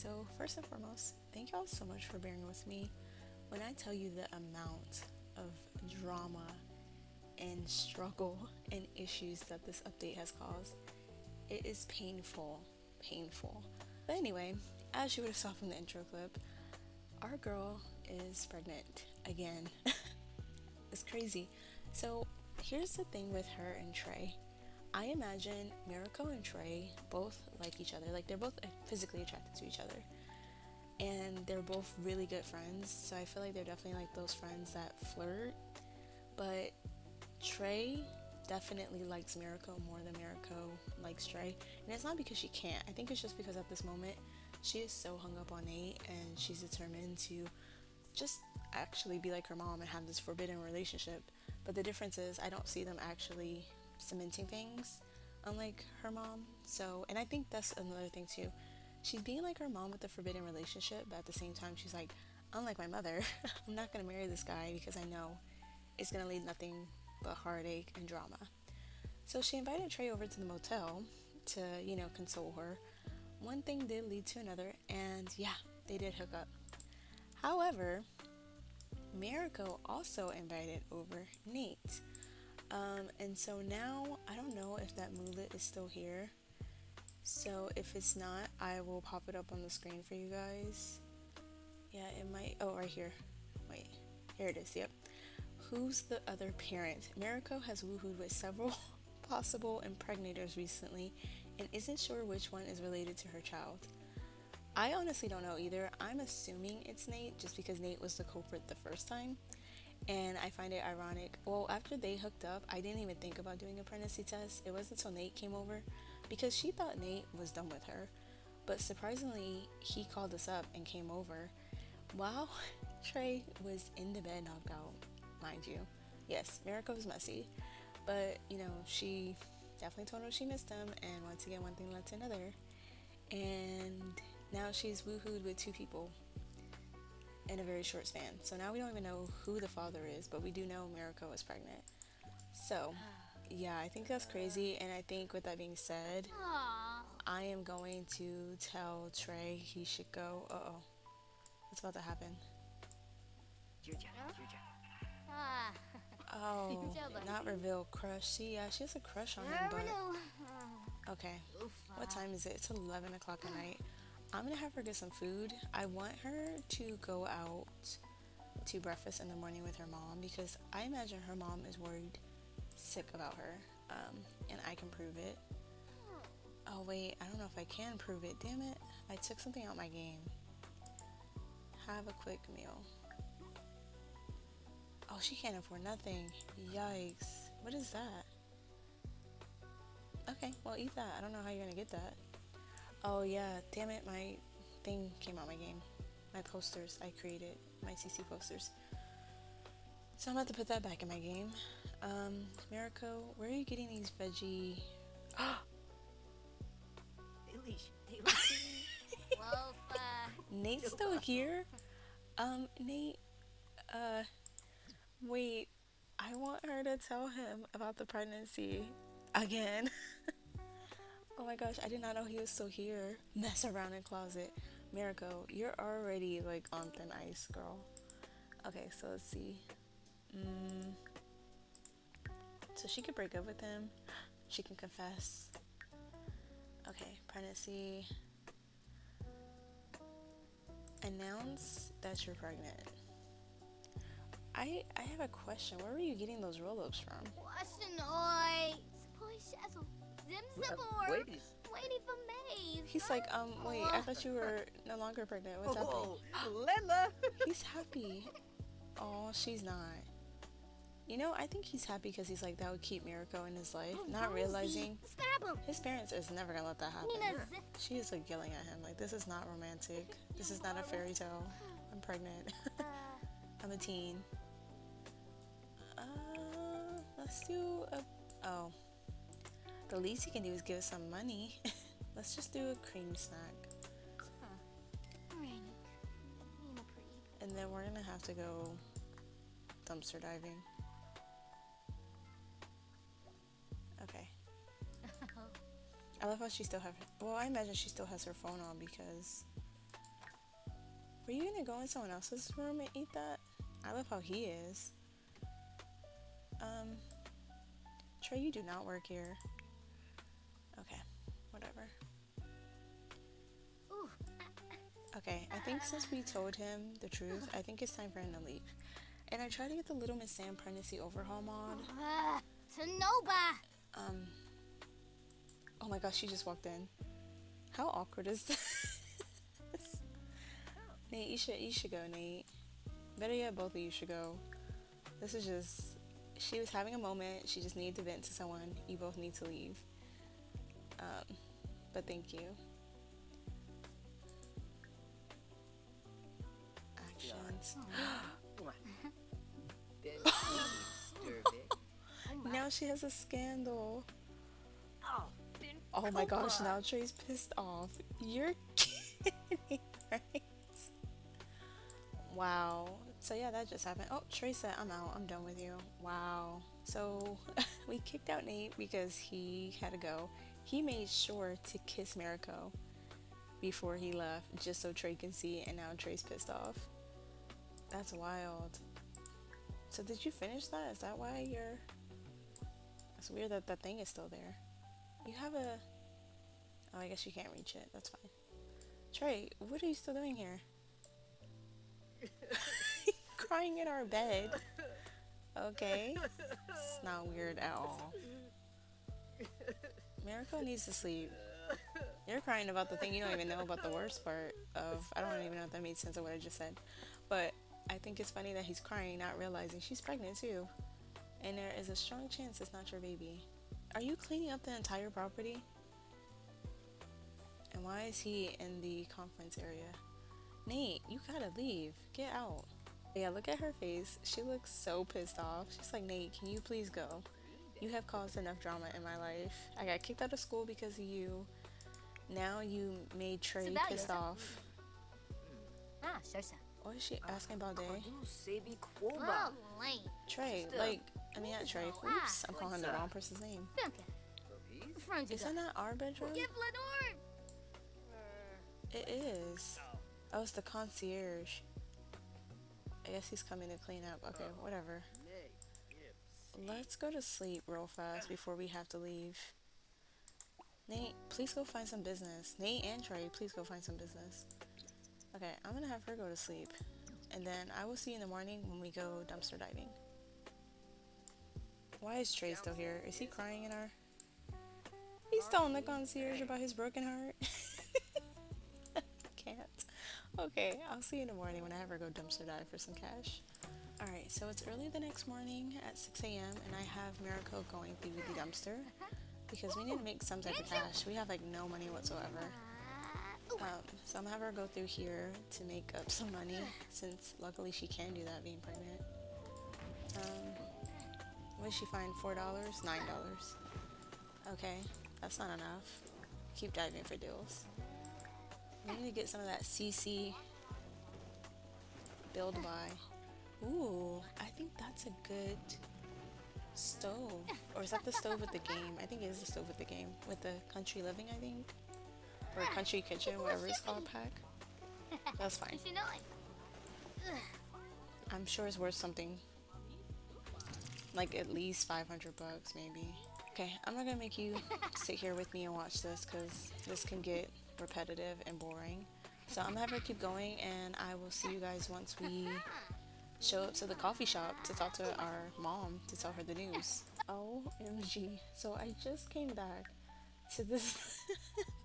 So, first and foremost, thank y'all so much for bearing with me. When I tell you the amount of drama and struggle and issues that this update has caused, it is painful. Painful. But anyway, as you would have saw from the intro clip, our girl is pregnant again. It's crazy. So, here's the thing with her and Trey. I imagine Mirako and Trey both like each other. Like, they're both physically attracted to each other. And they're both really good friends. So, I feel like they're definitely like those friends that flirt. But Trey definitely likes Mirako more than Mirako likes Trey. And it's not because she can't. I think it's just because at this moment, she is so hung up on Nate and she's determined to just actually be like her mom and have this forbidden relationship. But the difference is, I don't see them actually cementing things, unlike her mom. So, and I think that's another thing too. She's being like her mom with the forbidden relationship, but at the same time, she's like, unlike my mother, I'm not gonna marry this guy because I know it's gonna lead nothing but heartache and drama. So she invited Trey over to the motel to, console her. One thing did lead to another, and yeah, they did hook up. However, Mirako also invited over Nate. And so now I don't know if that moodlet is still here. So if it's not, I will pop it up on the screen for you guys. Yeah, it might. Oh, right here. Wait, here it is. Yep. Who's the other parent? Mirako has woohooed with several possible impregnators recently and isn't sure which one is related to her child. I honestly don't know either. I'm assuming it's Nate just because Nate was the culprit the first time. And I find it ironic. Well, after they hooked up, I didn't even think about doing a pregnancy test. It wasn't until Nate came over because she thought Nate was done with her. But surprisingly, he called us up and came over while Trey was in the bed knocked out, mind you. Yes, Mirako was messy. But, she definitely told him she missed him. And once again, one thing led to another. And now she's woohooed with two people in a very short span. So now we don't even know who the father is, but we do know Mirako is pregnant. So, yeah, I think that's crazy. And I think with that being said, I am going to tell Trey he should go. Uh-oh. What's about to happen? Oh, not reveal crush. See, yeah, she has a crush on him, but... Okay, what time is it? It's 11 o'clock at night. I'm gonna have her get some food. I want her to go out to breakfast in the morning with her mom because I imagine her mom is worried sick about her. And I can prove it. Oh wait, I don't know if I can prove it. Damn it, I took something out my game. Have a quick meal. Oh, she can't afford nothing. Yikes. What is that? Okay, well eat that. I don't know how you're gonna get that. Oh yeah, damn it, my thing came out my game. My posters I created, my CC posters. So I'm about to put that back in my game. Mirako, where are you getting these veggie... Nate's still here? Nate, wait, I want her to tell him about the pregnancy again. Oh my gosh, I did not know he was still here. Mess around in closet. Mirako, you're already like on thin ice, girl. Okay, so let's see. So she could break up with him. She can confess. Okay, pregnancy. Announce that you're pregnant. I have a question. Where were you getting those roll-ups from? Waiting for Maze. He's like, wait, I thought you were no longer pregnant. What's happening? Lila! He's happy. Oh, she's not. I think he's happy because he's like, that would keep Mirako in his life. Not realizing his parents is never gonna let that happen. She is like yelling at him, like, this is not romantic. This is not a fairy tale. I'm pregnant. I'm a teen. Let's do a... Oh. The least he can do is give us some money. Let's just do a cream snack. And then we're gonna have to go dumpster diving. Okay. I love how she still have... Well, I imagine she still has her phone on because Were you gonna go in someone else's room and eat that? I love how he is. Um, Trey, you do not work here. Okay, whatever. Ooh. Okay, I think since we told him the truth, I think it's time for him to leave. And I tried to get the Little Miss Sam pregnancy overhaul mod. Tanoba. Um, oh my gosh, she just walked in. How awkward is this? Nate, you should go, Nate. Better yet, both of you should go. This is just, she was having a moment. She just needed to vent to someone. You both need to leave. But thank you. Actions. Now she has a scandal. Oh my gosh, now Trey's pissed off. You're kidding, right? Wow. So yeah, that just happened. Oh, Trey said, I'm out. I'm done with you. Wow. So we kicked out Nate because he had to go. He made sure to kiss Moriko before he left just so Trey can see, and now Trey's pissed off. That's wild. So did you finish that? Is that why you're... It's weird that that thing is still there. You have a... Oh, I guess you can't reach it. That's fine. Trey, what are you still doing here? Crying in our bed. Okay. It's not weird at all. Moriko needs to sleep. You're crying about the thing you don't even know about the worst part of... I don't even know if that made sense of what I just said. But I think it's funny that he's crying, not realizing she's pregnant too. And there is a strong chance it's not your baby. Are you cleaning up the entire property? And why is he in the conference area? Nate, you gotta leave. Get out. Yeah, look at her face. She looks so pissed off. She's like, Nate, can you please go? You have caused enough drama in my life. I got kicked out of school because of you. Now you made Trey pissed off. What is she asking about Day? Oh, lame. Trey, like, I mean not Trey. Oops, I'm calling the wrong person's name. Isn't that our bedroom? It is. Oh, it's the concierge. I guess he's coming to clean up. Okay, whatever. Let's go to sleep real fast before we have to leave. Nate, please go find some business. Nate and Trey, please go find some business. Okay, I'm gonna have her go to sleep. And then I will see you in the morning when we go dumpster diving. Why is Trey still here? Is he crying in our... He's telling the concierge about his broken heart. Can't. Okay, I'll see you in the morning when I have her go dumpster dive for some cash. Alright, so it's early the next morning at 6 a.m. and I have Moriko going through the dumpster because we need to make some type of cash. We have like no money whatsoever. So I'm gonna have her go through here to make up some money since luckily she can do that being pregnant. What did she find? $4? $9. Okay, that's not enough. Keep diving for deals. We need to get some of that CC build by. Ooh, I think that's a good stove. Or is that the stove with the game? I think it is the stove with the game. With the country living, I think. Or country kitchen, whatever it's called, pack. That's fine. I'm sure it's worth something. Like at least 500 bucks, maybe. Okay, I'm not gonna make you sit here with me and watch this because this can get repetitive and boring. So I'm gonna have her keep going and I will see you guys once we show up to the coffee shop to talk to our mom to tell her the news. OMG. So I just came back to this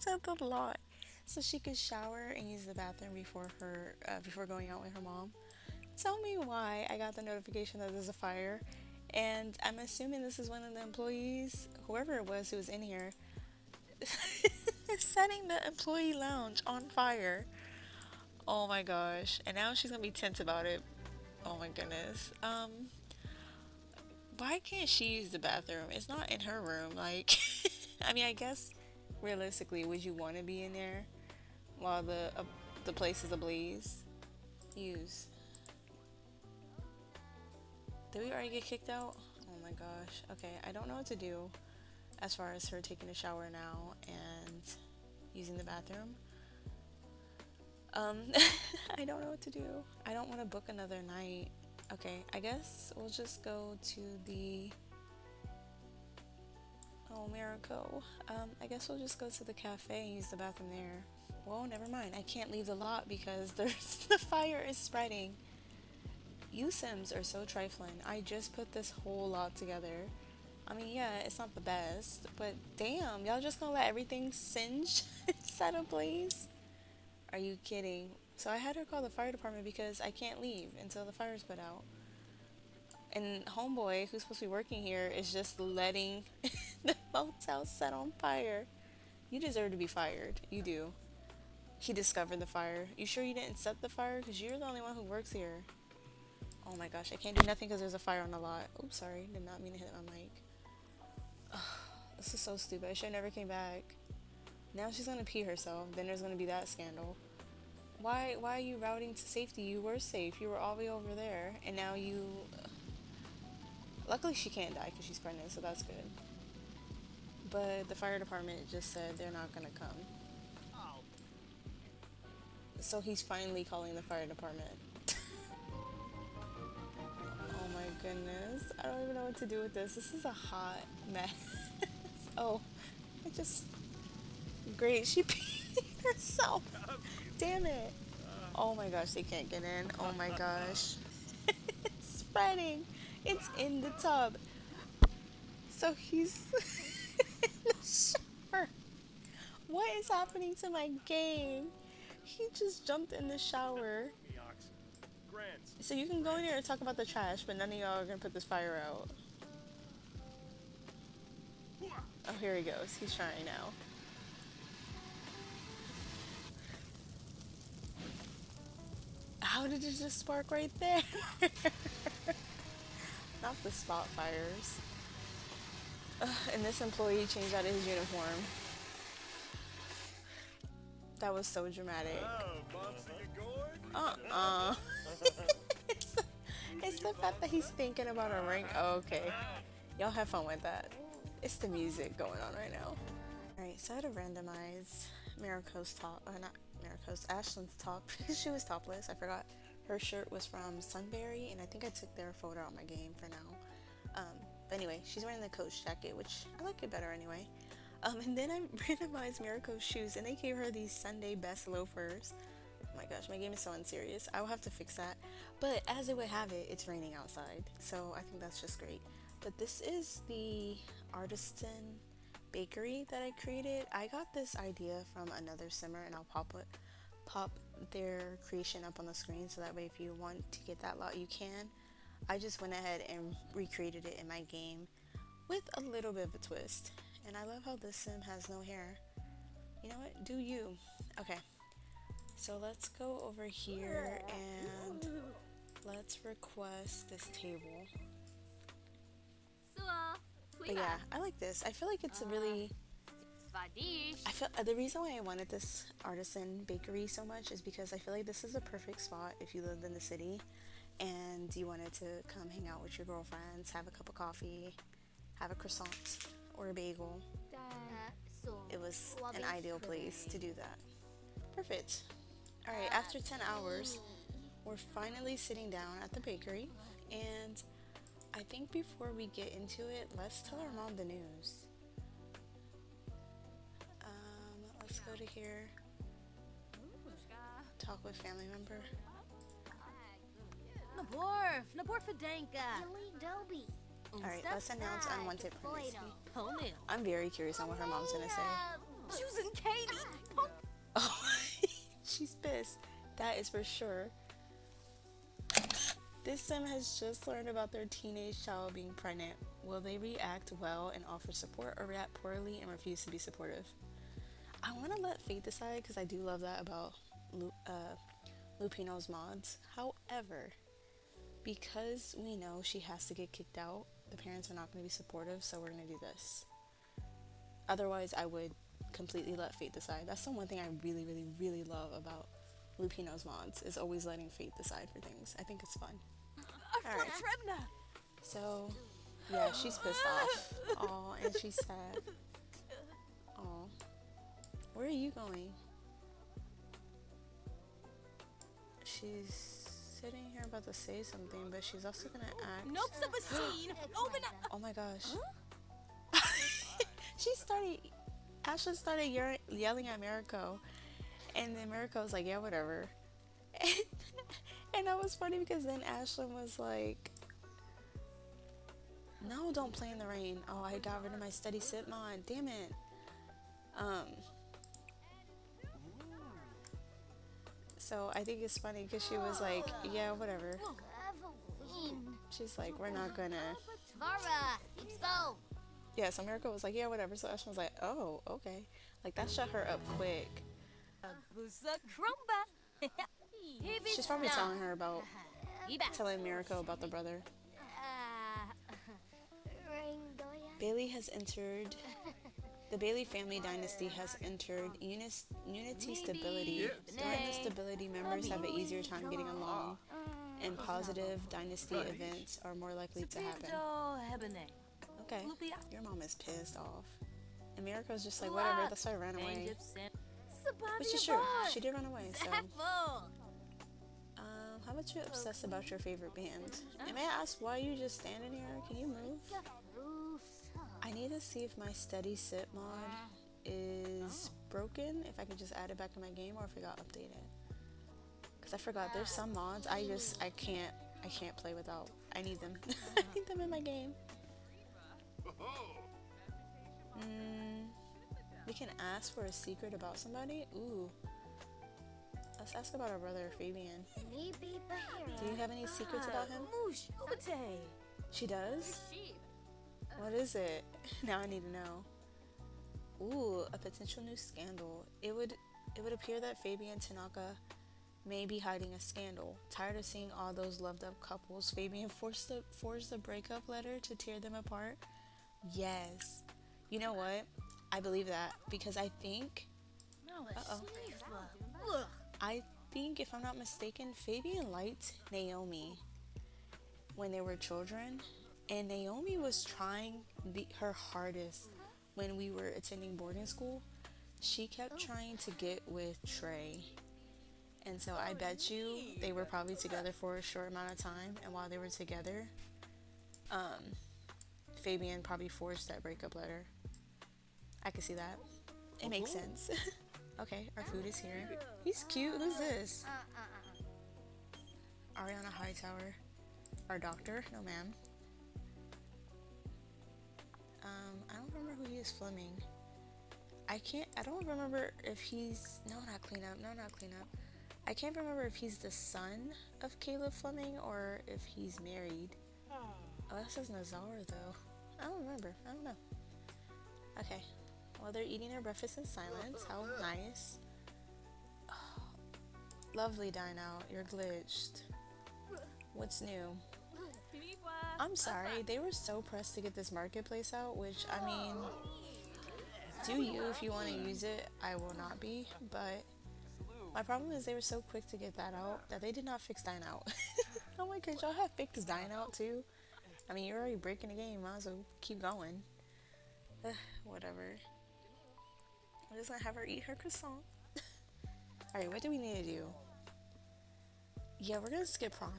to the lot so she could shower and use the bathroom before going out with her mom. Tell me why I got the notification that there's a fire, and I'm assuming this is one of the employees, whoever it was who was in here, setting the employee lounge on fire. Oh my gosh. And now she's gonna be tense about it. Oh my goodness. Why can't she use the bathroom? It's not in her room. Like, I mean, I guess realistically, would you want to be in there while the place is ablaze? Use. Did we already get kicked out? Oh my gosh. Okay, I don't know what to do as far as her taking a shower now and using the bathroom. I don't know what to do. I don't want to book another night. Okay, I guess we'll just go to the... Oh, Moriko. I guess we'll just go to the cafe and use the bathroom there. Well, never mind. I can't leave the lot because there's the fire is spreading. You Sims are so trifling. I just put this whole lot together. I mean, yeah, it's not the best, but damn, y'all just gonna let everything singe and set ablaze? Are you kidding? So I had her call the fire department because I can't leave until the fire's put out. And homeboy, who's supposed to be working here, is just letting the motel set on fire. You deserve to be fired. You do. He discovered the fire. You sure you didn't set the fire? Because you're the only one who works here. Oh my gosh, I can't do nothing because there's a fire on the lot. Oops, sorry. Did not mean to hit my mic. Ugh, this is so stupid. I should have never came back. Now she's gonna pee herself. Then there's gonna be that scandal. Why are you routing to safety? You were safe. You were all the way over there. And now you... Luckily she can't die because she's pregnant, so that's good. But the fire department just said they're not gonna come. So he's finally calling the fire department. Oh my goodness. I don't even know what to do with this. This is a hot mess. Oh, I just... Great, she peed herself. Damn it. Oh my gosh, they can't get in. Oh my gosh. It's spreading. It's in the tub. So he's in the shower. What is happening to my game? He just jumped in the shower. So you can go in here and talk about the trash, but none of y'all are gonna put this fire out. Oh, here he goes. He's trying now. How did it just spark right there? Not the spot fires. And this employee changed out of his uniform. That was so dramatic. It's the fact that he's thinking about a ring. Oh, okay. Y'all have fun with that. It's the music going on right now. Alright, so I had to randomize Mariko's top, not Mariko's, Ashlyn's top. She was topless, I forgot. Her shirt was from Sunbury, and I think I took their photo out my game for now. But anyway, she's wearing the Coach jacket, which I like it better anyway. And then I randomized Mariko's shoes, and they gave her these Sunday best loafers. Oh my gosh, my game is so unserious. I will have to fix that. But as it would have it, it's raining outside, so I think that's just great. But this is the artisan bakery that I created. I got this idea from another simmer, and I'll pop their creation up on the screen so that way if you want to get that lot you can. I just went ahead and recreated it in my game with a little bit of a twist. And I love how this sim has no hair. You know what? Do you. Okay. So let's go over here and let's request this table. But yeah, I like this. I feel like it's a really... the reason why I wanted this artisan bakery so much is because I feel like this is a perfect spot if you lived in the city and you wanted to come hang out with your girlfriends, have a cup of coffee, have a croissant or a bagel. It was an ideal place to do that. Perfect. Alright, after 10 hours, we're finally sitting down at the bakery, and I think before we get into it, let's tell our mom the news. Let's go to here. Talk with family member. Alright, let's announce unwanted pregnancy. I'm very curious on what her mom's gonna say. Oh, she's pissed. That is for sure. This sim has just learned about their teenage child being pregnant. Will they react well and offer support, or react poorly and refuse to be supportive? I want to let fate decide because I do love that about Lupino's mods. However, because we know she has to get kicked out, the parents are not going to be supportive, so we're going to do this. Otherwise, I would completely let fate decide. That's the one thing I really, really, really love about Lupino's mods, is always letting fate decide for things. I think it's fun. Alright. So, yeah, she's pissed off. Aw, and she's sad. Aw. Where are you going? she's sitting here about to say something, but she's also gonna act. Nope, scene. Open up. Oh my gosh. She started. Ashlyn started yelling at Moriko, and then Moriko was like, "Yeah, whatever." And that was funny because then Ashlyn was like, "No, don't play in the rain." Oh, I got rid of my study sit mod. Damn it. So I think it's funny because she was like, "Yeah, whatever." She's like, "We're not gonna." Tara, expo. Yeah, so Moriko was like, "Yeah, whatever." So Ashlyn was like, "Oh, okay." Like that shut her up quick. Busa crumba. She's probably telling her about telling Moriko about the brother. Bailey has entered. The Bailey family dynasty has entered unity stability. During the stability, members have an easier time getting along, and positive dynasty events are more likely to happen. Okay, your mom is pissed off. And Moriko's just like, whatever, that's why I ran away. Which is true, she did run away, so. How about you obsess about your favorite band? And may I ask why you just standing here? Can you move? I need to see if my steady sit mod is broken, if I can just add it back in my game, or if it got updated. Because I forgot, there's some mods I can't play without. I need them. I need them in my game. We can ask for a secret about somebody? Ooh. Let's ask about our brother, Fabian. Do you have any secrets about him? She does? What is it? Now I need to know. Ooh, a potential new scandal. It would appear that Fabian Tanaka may be hiding a scandal. Tired of seeing all those loved up couples, Fabian forged a breakup letter to tear them apart? Yes. You know what? I believe that because I think I think, if I'm not mistaken, Fabian liked Naomi when they were children, and Naomi was trying her hardest when we were attending boarding school. She kept trying to get with Trey, and so I bet you they were probably together for a short amount of time, and while they were together, Fabian probably forged that breakup letter. I can see that. It makes sense. Okay, our food is here. He's cute. Who's this? Ariana Hightower. Our doctor? No, ma'am. I don't remember who he is. Fleming. I don't remember if he's... No, not clean up. I can't remember if he's the son of Caleb Fleming or if he's married. Oh, that says Nazar, though. I don't remember. I don't know. Okay. Well, they're eating their breakfast in silence. How nice. Oh, lovely, Dine Out. You're glitched. What's new? I'm sorry. They were so pressed to get this marketplace out, which, I mean, do you if you want to use it. I will not be, but my problem is they were so quick to get that out that they did not fix Dine Out. I'm like, could y'all have fixed Dine Out too? I mean, you're already breaking the game. Might as well keep going. Whatever. I'm just gonna have her eat her croissant. Alright, what do we need to do? Yeah, we're gonna skip prom.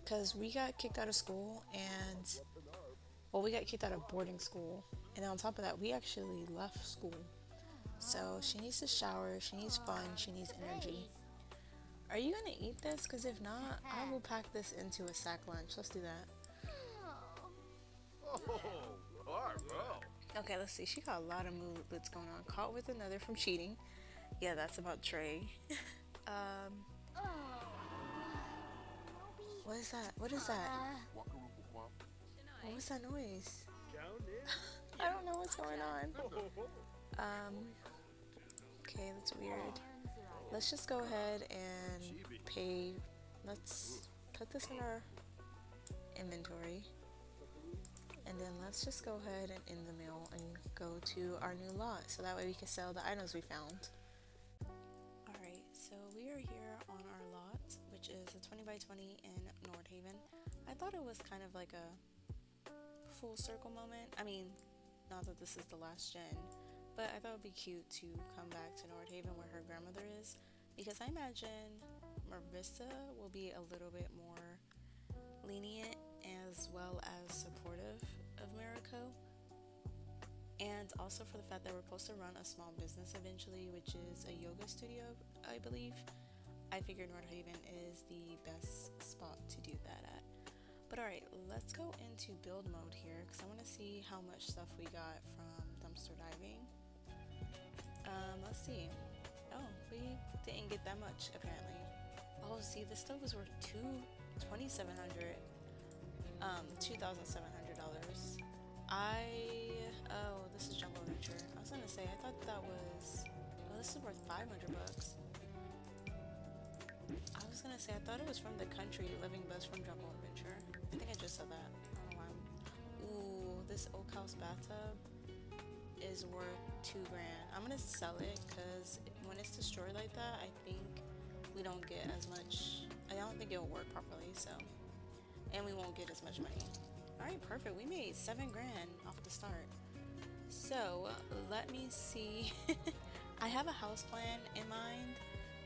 Because we got kicked out of school and... Well, we got kicked out of boarding school. And on top of that, we actually left school. So she needs to shower, she needs fun, she needs energy. Are you gonna eat this? Because if not, I will pack this into a sack lunch. Let's do that. Okay, let's see. She got a lot of movements going on. Caught with another from cheating. Yeah, that's about Trey. What is that? What is that? What was that noise? I don't know what's going on. Okay, that's weird. Let's just go ahead and pay. Let's put this in our inventory. And then let's just go ahead and end the meal and go to our new lot so that way we can sell the items we found. Alright, so we are here on our lot, which is a 20 by 20 in Nordhaven. I thought it was kind of like a full circle moment. I mean, not that this is the last gen, but I thought it would be cute to come back to Nordhaven where her grandmother is, because I imagine Marissa will be a little bit more lenient as well as supportive of Moriko. And also for the fact that we're supposed to run a small business eventually, which is a yoga studio, I believe. I figured North Haven is the best spot to do that at. But alright, let's go into build mode here because I want to see how much stuff we got from dumpster diving. Let's see. Oh, we didn't get that much apparently. Oh, see, the stove was worth $2,700. Oh, this is Jungle Adventure. I was gonna say, I thought that was, oh, this is worth 500 bucks. I was gonna say, I thought it was from the country Living Best from Jungle Adventure. I think I just said that. I don't know why. Ooh, this Oak House bathtub is worth $2,000. I'm gonna sell it because when it's destroyed like that, I think we don't get as much. I don't think it'll work properly, so. And we won't get as much money. Alright, perfect. We made $7,000 off the start. So, let me see. I have a house plan in mind,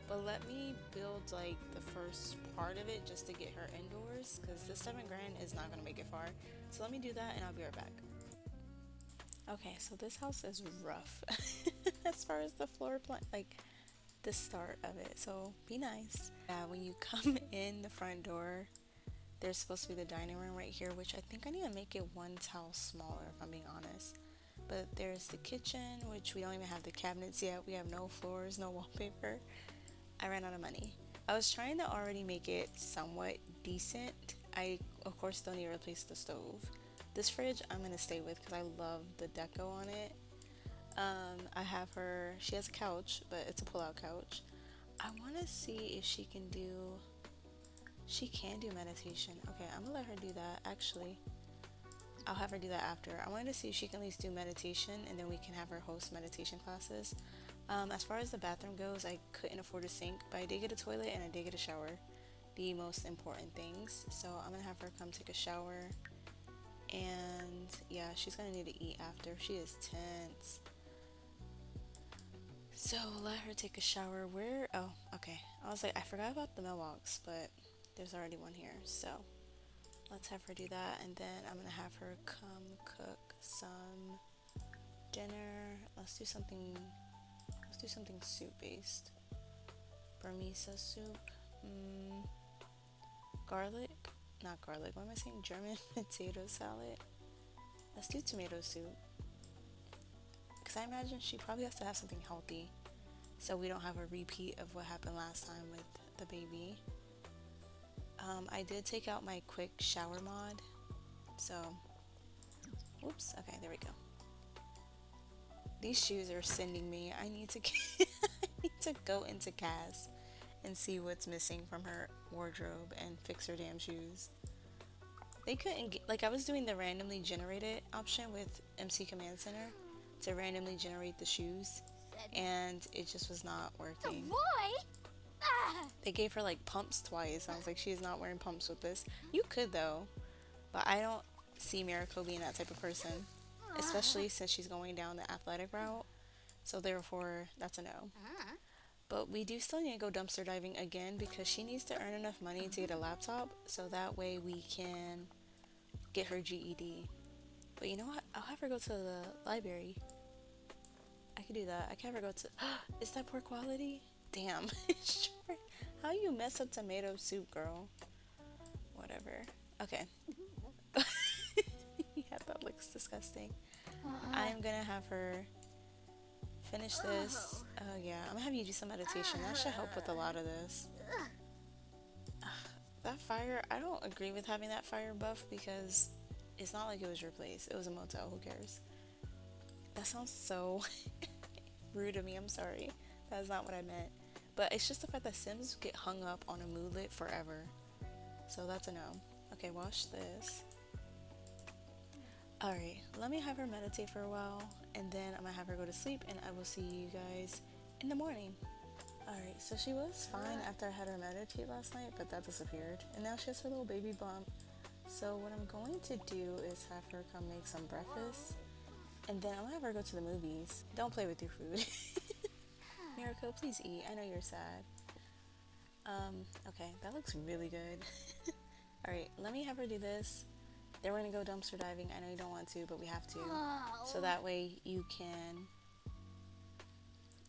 but let me build like the first part of it just to get her indoors, because the $7,000 is not going to make it far. So let me do that and I'll be right back. Okay, so this house is rough as far as the floor plan, like the start of it. So be nice. Yeah, when you come in the front door, there's supposed to be the dining room right here, which I think I need to make it one tile smaller if I'm being honest. But there's the kitchen, which we don't even have the cabinets yet. We have no floors, no wallpaper. I ran out of money. I was trying to already make it somewhat decent. I, of course, still need to replace the stove. This fridge I'm going to stay with because I love the deco on it. I have her, she has a couch, but it's a pull-out couch. I want to see if she can do meditation. Okay, I'm gonna let her do that. Actually, I'll have her do that after. I wanted to see if she can at least do meditation, and then we can have her host meditation classes. As far as the bathroom goes, I couldn't afford a sink, but I did get a toilet and I did get a shower. The most important things. So I'm gonna have her come take a shower, and yeah, she's gonna need to eat after. She is tense. So let her take a shower. Where? Oh, okay. I was like, I forgot about the mailbox, but there's already one here. So let's have her do that, and then I'm gonna have her come cook some dinner. Let's do something soup based. Burmese soup. Garlic? Not garlic. What am I saying? German potato salad. Let's do tomato soup. Because I imagine she probably has to have something healthy, so we don't have a repeat of what happened last time with the baby. I did take out my quick shower mod, so oops, okay, there we go. These shoes are sending me. I need to I need to go into Cass and see what's missing from her wardrobe and fix her damn shoes. They couldn't get, like, I was doing the randomly generated option with MC Command Center to randomly generate the shoes, and it just was not working. They gave her like pumps twice. I was like, she is not wearing pumps with this. You could though, but I don't see Moriko being that type of person, especially since she's going down the athletic route. So therefore, that's a no. But we do still need to go dumpster diving again because she needs to earn enough money to get a laptop, so that way we can get her GED. But you know what? I'll have her go to the library. I could do that. I can have her go to. Is that poor quality? Damn. Sure. How you mess up tomato soup, girl? Whatever. Okay. Yeah, that looks disgusting. I'm gonna have her finish this. Oh yeah, I'm gonna have you do some meditation. That should help with a lot of this. That fire, I don't agree with having that fire buff because it's not like it was your place. It was a motel. Who cares? That sounds so rude of me. I'm sorry. That's not what I meant. But it's just the fact that Sims get hung up on a moodlet forever. So that's a no. Okay, wash this. Alright, let me have her meditate for a while, and then I'm gonna have her go to sleep, and I will see you guys in the morning. Alright, so she was fine after I had her meditate last night, but that disappeared. And now she has her little baby bump. So what I'm going to do is have her come make some breakfast, and then I'm gonna have her go to the movies. Don't play with your food. Moriko, please eat. I know you're sad. Okay, that looks really good. Alright, let me have her do this. Then we're gonna go dumpster diving. I know you don't want to, but we have to. So that way you can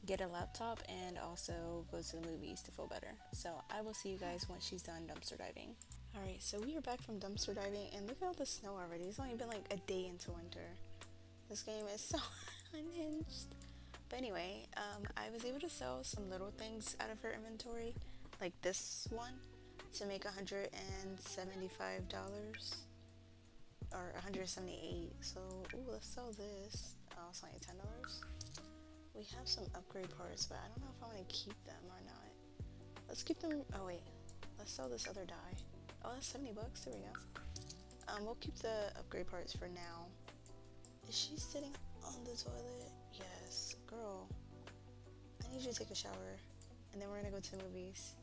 get a laptop and also go to the movies to feel better. So I will see you guys once she's done dumpster diving. Alright, so we are back from dumpster diving and look at all the snow already. It's only been like a day into winter. This game is so unhinged. But anyway, I was able to sell some little things out of her inventory, like this one, to make $175 or 178. So, ooh, let's sell this. Oh, it's only $10. We have some upgrade parts, but I don't know if I want to keep them or not. Let's keep them. Oh wait, let's sell this other die. Oh, that's $70. There we go. We'll keep the upgrade parts for now. Is she sitting on the toilet? Yes, girl. I need you to take a shower, and then we're gonna go to the movies.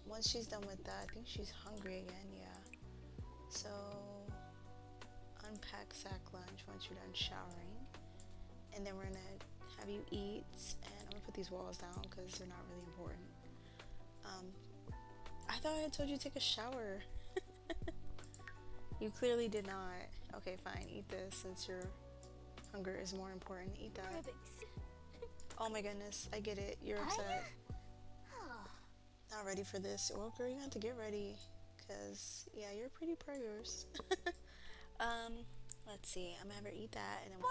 Once she's done with that, I think she's hungry again. Yeah. So unpack sack lunch once you're done showering, and then we're gonna have you eat. And I'm gonna put these walls down because they're not really important. I thought I had told you to take a shower. You clearly did not. Okay, fine. Eat this since your hunger is more important. Eat that. Oh my goodness, I get it. You're upset. Not ready for this. Well, girl, you have to get ready. Because, yeah, you're pretty prayers. Let's see. I'm gonna have her eat that. And then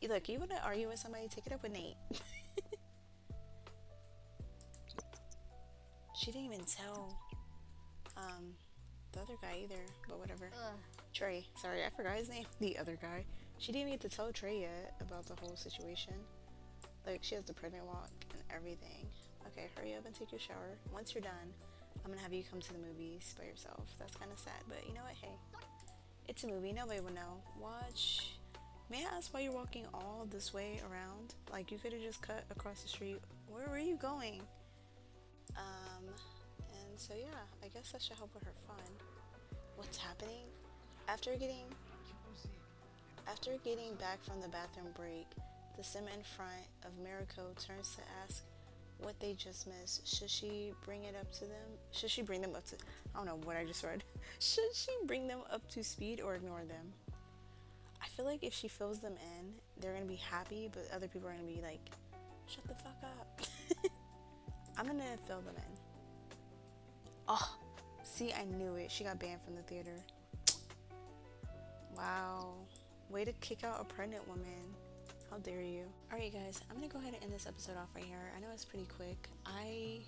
look, you want to argue with somebody? Take it up with Nate. She didn't even tell the other guy either, but whatever. Trey, sorry, I forgot his name. The other guy. She didn't even get to tell Trey yet about the whole situation. Like, she has the pregnant walk and everything. Okay, hurry up and take your shower. Once you're done, I'm gonna have you come to the movies by yourself. That's kind of sad, but you know what? Hey, it's a movie. Nobody will know. Watch. May I ask why you're walking all this way around? Like, you could have just cut across the street. Where were you going? And so yeah, I guess that should help with her fun. What's happening? After getting back from the bathroom break, the sim in front of Moriko turns to ask what they just missed. Should she bring it up to them? Should she bring them up to... I don't know what I just read. Should she bring them up to speed or ignore them? I feel like if she fills them in, they're going to be happy, but other people are going to be like, shut the fuck up. I'm going to fill them in. Oh, see, I knew it. She got banned from the theater. Wow. Way to kick out a pregnant woman. How dare you? Alright guys, I'm gonna go ahead and end this episode off right here. I know it's pretty quick. I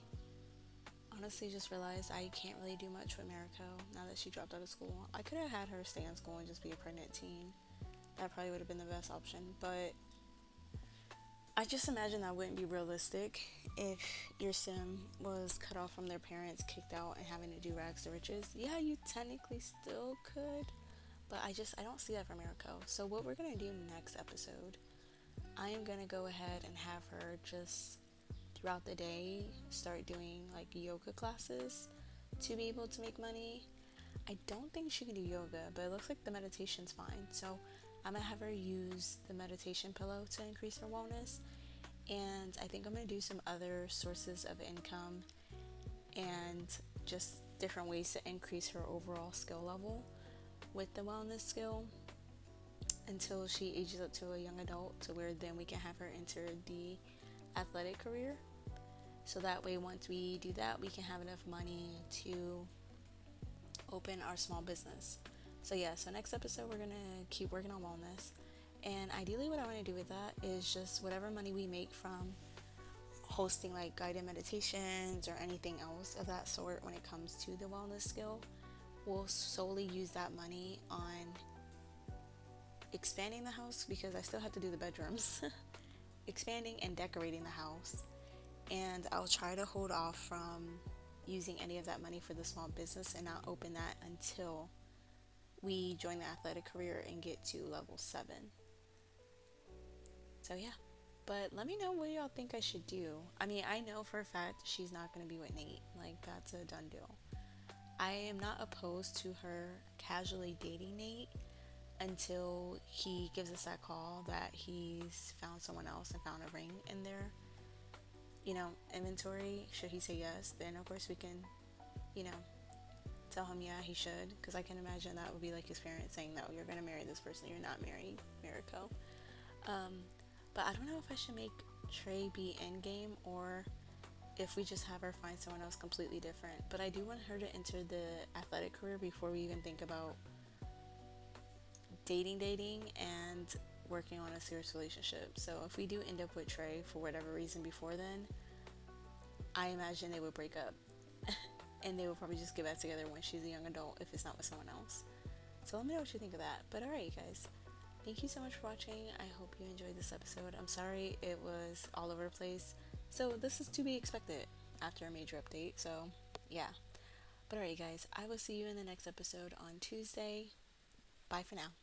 honestly just realized I can't really do much with Moriko now that she dropped out of school. I could have had her stay in school and just be a pregnant teen. That probably would have been the best option, but I just imagine that wouldn't be realistic if your sim was cut off from their parents, kicked out, and having to do rags to riches. Yeah, you technically still could, but I don't see that for Moriko. So what we're gonna do next episode, I am gonna go ahead and have her just throughout the day start doing like yoga classes to be able to make money. I don't think she can do yoga, but it looks like the meditation's fine. So I'm gonna have her use the meditation pillow to increase her wellness, and I think I'm gonna do some other sources of income and just different ways to increase her overall skill level with the wellness skill until she ages up to a young adult, to where then we can have her enter the athletic career. So that way, once we do that, we can have enough money to open our small business. So yeah, so next episode we're gonna keep working on wellness, and ideally what I want to do with that is just whatever money we make from hosting like guided meditations or anything else of that sort when it comes to the wellness skill, we'll solely use that money on expanding the house, because I still have to do the bedrooms. Expanding and decorating the house, and I'll try to hold off from using any of that money for the small business and not open that until we join the athletic career and get to level 7. So yeah, but let me know what y'all think I should do. I mean, I know for a fact she's not going to be with Nate. Like, that's a done deal. I am not opposed to her casually dating Nate until he gives us that call that he's found someone else and found a ring in their inventory. Should he say yes, then of course we can, you know, tell him yeah he should, because I can imagine that would be like his parents saying no, you're gonna marry this person, you're not marrying Miriko. Um, but I don't know if I should make Trey be endgame or if we just have her find someone else completely different. But I do want her to enter the athletic career before we even think about dating and working on a serious relationship. So if we do end up with Trey for whatever reason before then, I imagine they would break up and they will probably just get back together when she's a young adult if it's not with someone else. So let me know what you think of that. But alright, guys, thank you so much for watching. I hope you enjoyed this episode. I'm sorry it was all over the place. So this is to be expected after a major update. So yeah. But alright, guys, I will see you in the next episode on Tuesday. Bye for now.